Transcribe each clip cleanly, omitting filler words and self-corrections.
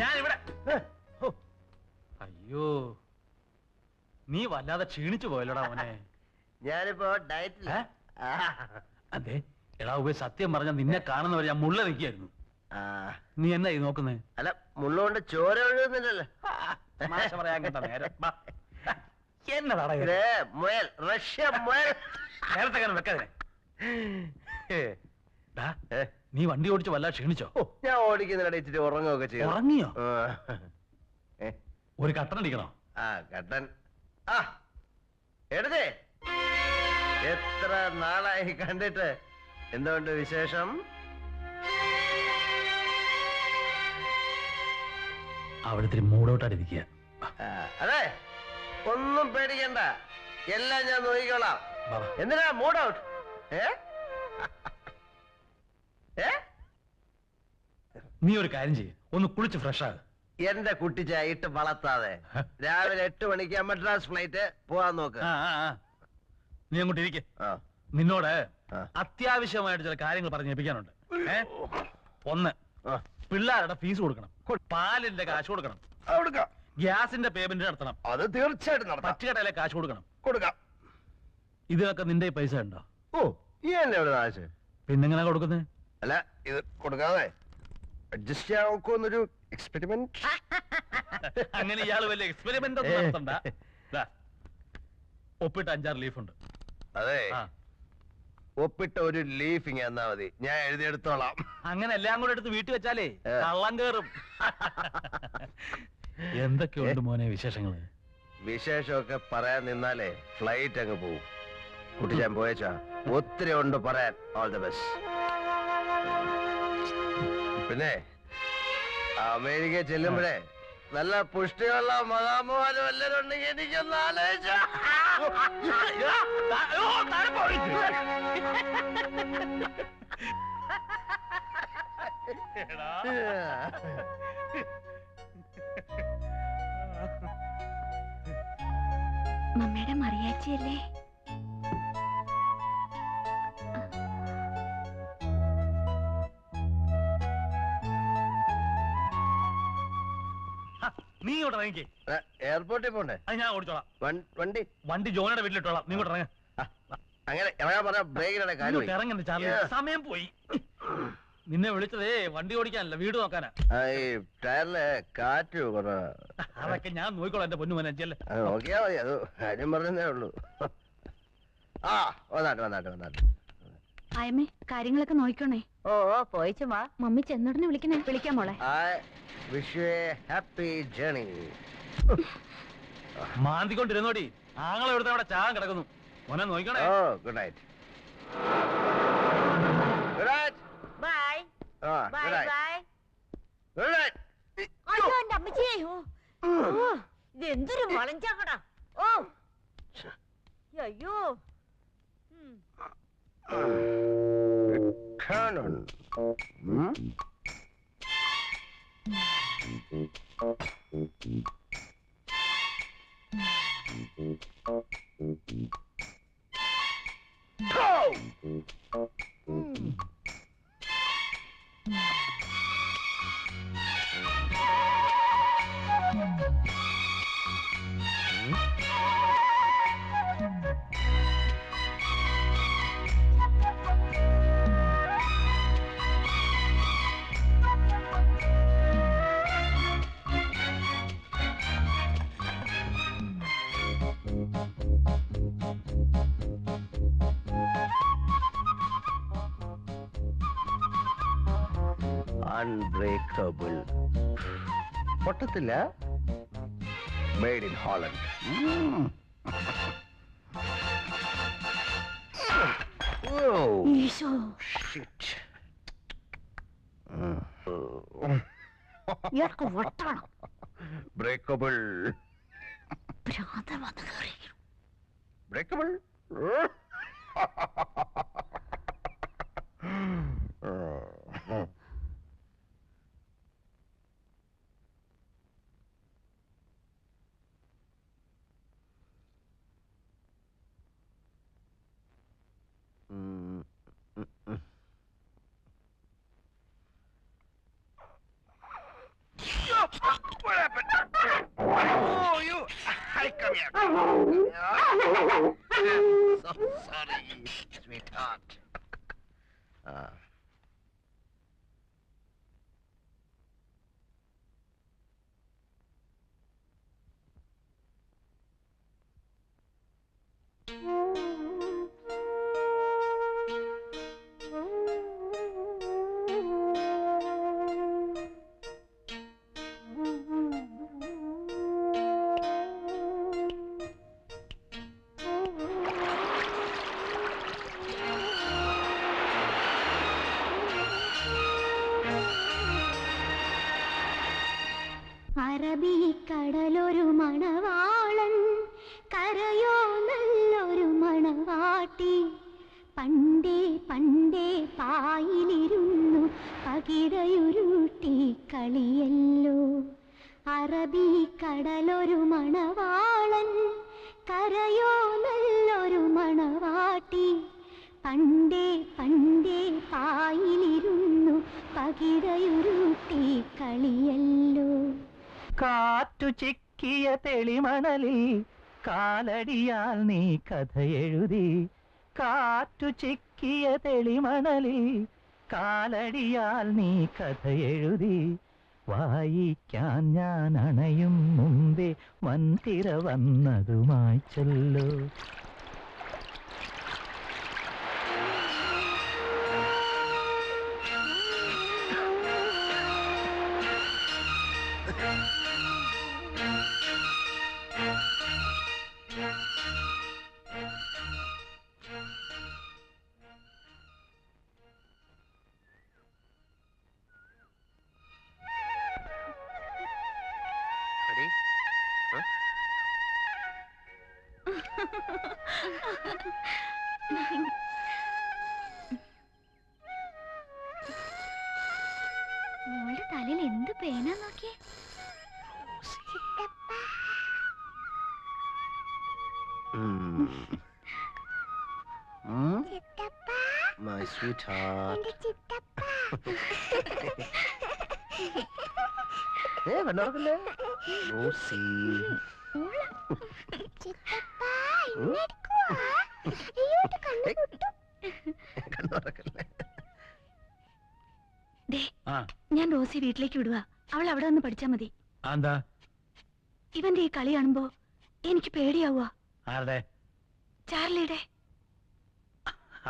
ഞാൻ ഇവിടെ. അയ്യോ, നീ വല്ലാതെ ക്ഷീണിച്ചു പോയല്ലോടാ മോനെ. ഞാനിപ്പോ ഡയറ്റില്ല. അതെ എടാ ഉപ, സത്യം പറഞ്ഞ നിന്നെ കാണുന്നവർ ഞാൻ മുള്ള നിൽക്കായിരുന്നു. നീ എന്നാ ഈ നോക്കുന്നേ? അല്ല, മുള്ളുകൊണ്ട് ചോര ഒഴുകുന്നില്ലല്ലോ. പറയാൻ കേട്ട നേരം എന്നതാടാ മുയൽ, റഷ്യ മുയൽ. നേരത്തെ കാരണം വെക്കാതെ. നീ വണ്ടി ഓടിച്ച് വല്ല ക്ഷീണിച്ചോ? ഞാൻ ഓടിക്കുന്നിടയിൽ ഇച്ചിരി ഉറങ്ങുകയൊക്കെ ചെയ്യും. ഉറങ്ങിയോ? ഒരു കട്ടൻ അടിക്കണോ? കട്ടൻ. എടുത്തേ, എത്ര നാളായി കണ്ടിട്ട്. എന്തുകൊണ്ട് വിശേഷം? അവിടുത്തെ മൂടോട്ടാടിരിക്കുക. അതെ, ഒന്നും പേടിക്കണ്ട, എല്ലാം ഞാൻ നോക്കിക്കോളാം. എന്തിനാ മൂഡ് ഔട്ട്? നീ ഒരു കാര്യം ചെയ്യ, ഒന്ന് കുളിച്ച് ഫ്രഷ് ആകും. എന്റെ കുട്ടിച്ചായ ഇട്ട് വളർത്താതെ രാവിലെ 8 മണിക്ക് മദ്രാസ് ഫ്ലൈറ്റ് പോവാൻ നോക്ക്. നീ അങ്ങോട്ട് ഇരിക്ക. നിന്നോട് അത്യാവശ്യമായിട്ട് ചില കാര്യങ്ങൾ പറഞ്ഞേൽപ്പിക്കാനുണ്ട്. ഒന്ന്, പിള്ളേരുടെ ഫീസ് കൊടുക്കണം, പാലിന്റെ കാശ് കൊടുക്കണം, ഗ്യാസിന്റെ പേയ്മെന്റ് നടത്തണം. അത് തീർച്ചയായിട്ടും പച്ചുകടയിലെ കാശ് കൊടുക്കണം. കൊടുക്കാം. ഇതൊക്കെ നിന്റെ പൈസ ഉണ്ടോ? ഈ എന്നെ എവിടെ കാശ്? പിന്നെങ്ങനെ കൊടുക്കുന്നത്? അല്ല, ഇത് കൊടുക്കാതെ അഡ്ജസ്റ്റ് ചെയ്യാൻ നോക്കുന്നൊരു എക്സ്പെരിമെന്റ്. അങ്ങനെ ഇയാള് വലിയ എക്സ്പെരിമെന്റ് ഒന്നും നടത്തണ്ട. ഒപ്പിട്ട് 5-6 ലീഫ് ഉണ്ട്. അതെ, ഒപ്പിട്ട ഒരു ലീഫ് ഇങ്ങനെ എന്നാ മതി, ഞാൻ എഴുതിയെടുത്തോളാം. അങ്ങനെ എല്ലാം കൂടെ എടുത്ത് വീട്ടിൽ വെച്ചാലേ കള്ളം കേറും. എന്തൊക്കെയുണ്ട് മോനെ വിശേഷങ്ങള്? വിശേഷമൊക്കെ പറയാൻ നിന്നാലേ ഫ്ലൈറ്റ് അങ്ങ് പോവും. കുട്ടി ഞാൻ പോയച്ചാ ഒത്തിരി ഉണ്ട് പറയാൻ. All the best. പിന്നെ അമേരിക്ക ചെല്ലുമ്പോഴേ നല്ല പുഷ്ടിയുള്ള മഹാമോഹനും എല്ലാരും ഉണ്ടെങ്കിൽ എനിക്കൊന്ന് ആലോചിച്ച. മമ്മയുടെ മറിയാച്ചിയല്ലേ? നീ ഇങ്ങോട്ട് ഇറങ്ങി. എയർപോർട്ടിൽ പോണ്ടേ? അത് ഞാൻ ഓടിച്ചോളാം. വണ്ടി ജോണിയുടെ വീട്ടിലിട്ടോളാം. നീ ഇങ്ങോട്ട് ഇറങ്ങ. അങ്ങനെ ഇറങ്ങാൻ പറഞ്ഞ ബ്രേക്കിന്റെ കാര്യം ഇറങ്ങണ്ട ചാർലി, സമയം പോയി. നിന്നെ വിളിച്ചതേ വണ്ടി ഓടിക്കാനല്ല, വീട് നോക്കാനാ. ടയറില് കാറ്റ് അതൊക്കെ ഞാൻ നോക്കിക്കോളാം എന്റെ പൊന്നു മോനെ. നോക്കിയാ മതി, അത് കാര്യം പറഞ്ഞതേ ഉള്ളൂ. വന്നാട്ടെ. ആയമ്മേ, കാര്യങ്ങളൊക്കെ നോക്കണേ. പോയിച്ചുമാ. മമ്മി ചെന്നുടനെ വിളിക്കണേ. വിളിക്കാം മോളെ. Wish you a happy journey. മാന്തിക്കൊണ്ടിരുന്നോടി, ആങ്ങളെ എടുത്ത് അവിടെ ചാകാൻ കിടക്കുന്നു. മോനെ നോക്കണേ. Good night. Good night. Bye. Good night. Good night. അയ്യോ, എന്റെ അമ്മച്ചിയെ. ഇത് എന്തൊരു വളഞ്ചാക്കടാ. അയ്യോ. Canon. Unbreakable. പൊട്ടത്തില്ല. Made in Holland. Isho. Shit. ഇയാൾക്ക് വട്ടാണ്. Breakable. ഭ്രാന്തൻ വന്ന് കയറി. Breakable. അറബിക്കടലൊരു മണവാളൻ, കരയോ നല്ലൊരു മണവാട്ടി. പണ്ടേ പണ്ടേ പായിലിരുന്നു പകിടയുരുട്ടി കളിയല്ലോ. അറബിക്കടലൊരു മണവാളൻ, കരയോ നല്ലൊരു മണവാട്ടി. പണ്ടേ പണ്ടേ പായിലിരുന്നു പകിടയുരുട്ടി കളിയല്ലോ. കാറ്റു ചിക്കിയ തെളിമണലിൽ കാലടിയാൽ നീ കഥ എഴുതി. കാറ്റു ചിക്കിയ തെളിമണലിൽ കാലടിയാൽ നീ കഥ എഴുതി. വായിക്കാൻ ഞാൻ അണയും മുമ്പേ വൻതിര വന്നതുമായി ചൊല്ലോ. മോളുടെ തലയിൽ എന്ത് പേനാ നോക്കിയേ. My sweetheart. കണ്ടോർക്കില്ലേ റോസി? കണ്ടോർക്കല്ലേ? ഞാൻ റോസി വീട്ടിലേക്ക് വിടുക. അവൾ അവിടെ നിന്ന് പഠിച്ചാ മതി. എന്താ ഇവന്റെ ഈ കളി കാണുമ്പോ എനിക്ക് പേടിയാവുക. ആരുടെ? ചാർലിയുടെ.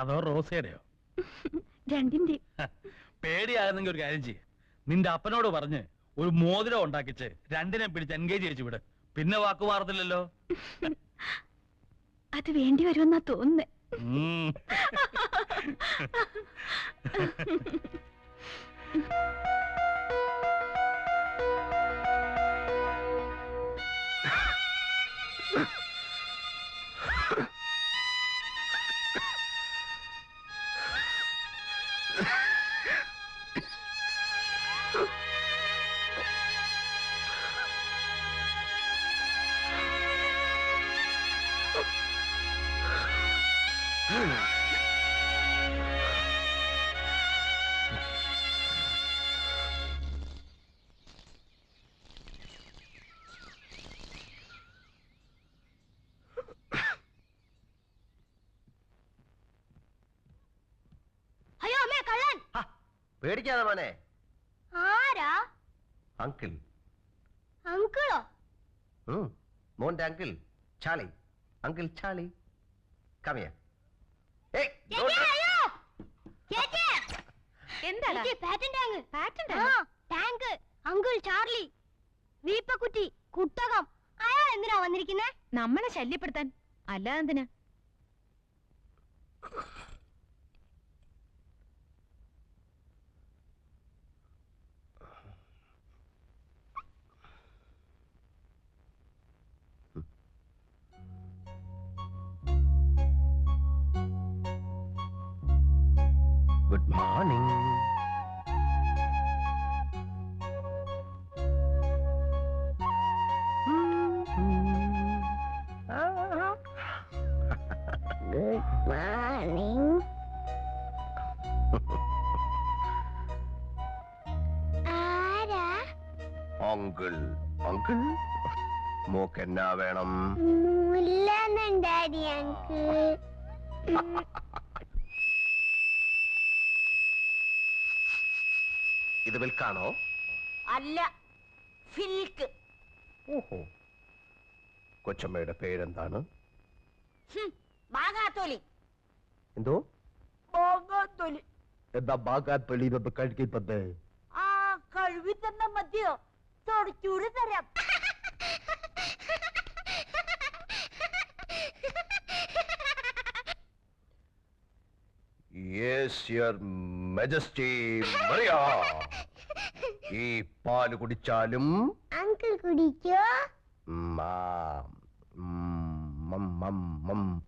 അതോ റോസയുടെയോ? രണ്ടിന്റെ. പേടിയാകുന്നെങ്കിൽ ഒരു കാര്യം ചെയ്യ്, നിന്റെ അപ്പനോട് പറഞ്ഞ് ഒരു മോതിരം ഉണ്ടാക്കിച്ച് രണ്ടിനെ പിടിച്ച് എൻഗേജ് ചെയ്യിച്ചു വിട്. പിന്നെ വാക്ക് മാറത്തില്ലല്ലോ. അത് വേണ്ടി വരുമെന്നാ തോന്നുന്നേ. അയ്യോ അമ്മേ, കള്ളൻ. പേടിക്കാതെ മോനെ. ആരാ? അങ്കിൾ. അങ്കിളോ? മോന്റെ uncle Charlie. Uncle Charlie. Come here. എന്താണ്? ടാങ്ക്, അങ്കിൾ ചാർലി, വീപ്പക്കുറ്റി, കുട്ടകം. അയാൾ എന്തിനാ വന്നിരിക്കുന്നേ? നമ്മളെ ശല്യപ്പെടുത്താൻ. അല്ലാതെ എന്തിനാ? Good morning. Good morning. ആരാ? അങ്കിൾ. അങ്കിൾ മോക്ക് എന്നാ വേണം? മുല്ലെന്നും ഡാഡി അങ്കിൾ. ഇത് വിൽക്കാണോ? അല്ല, ഫിൽക്ക്. ഓഹോ. കൊച്ചമ്മയുടെ പേരെന്താണ്? ബാഗാത്തോലി. എന്തോ? ബാഗാത്തോലി. എന്താ ബാഗാത്തൊലി കഴിക്കുന്നത്? ആ, കഴുകി തന്ന മതിയോ? തുടച്ചൂട് തരാം. Yes your majesty Maria. ഈ പാല് കുടിച്ചാലും അങ്കിൾ കുടിക്കോ? മം, മം, മം, മം.